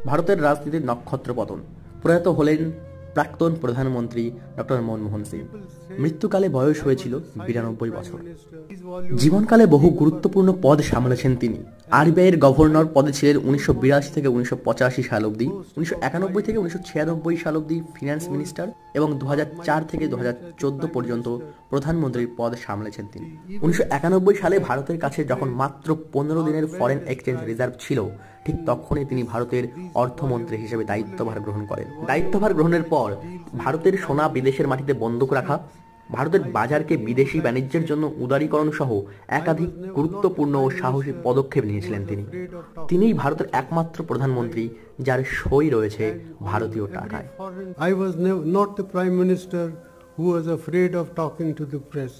ভারতের রাজনীতির নক্ষত্র পতন। প্রয়াত হলেন প্রাক্তন প্রধানমন্ত্রী ডক্টর মনমোহন সিং। মৃত্যুকালে বয়স হয়েছিল 92 বছর। জীবনকালে বহু গুরুত্বপূর্ণ পদ সামলেছেন তিনি। আরবিআইয়ের গভর্নর পদে ছিলেন 1982 থেকে 1985 সাল অবধি, 1991 থেকে 1996 সাল অবধি ফিন্যান্স মিনিস্টার এবং 2004 থেকে 2014 পর্যন্ত প্রধানমন্ত্রীর পদ সামলেছেন তিনি। 1991 সালে ভারতের কাছে যখন মাত্র 15 দিনের ফরেন এক্সচেঞ্জ রিজার্ভ ছিল, ঠিক তখনই তিনি ভারতের অর্থমন্ত্রী হিসেবে দায়িত্বভার গ্রহণ করেন। দায়িত্বভার গ্রহণের পর ভারতের সোনা বিদেশের মাটিতে বন্ধক রাখা, ভারতের বাজারকে বিদেশি বাণিজ্যের জন্য উদারীকরণ সহ একাধিক গুরুত্বপূর্ণ ও সাহসী পদক্ষেপ নিয়েছিলেন তিনি। তিনিই ভারতের একমাত্র প্রধানমন্ত্রী যার সই রয়েছে ভারতীয় টাকায়। I was not the Prime Minister who was afraid of talking to the press.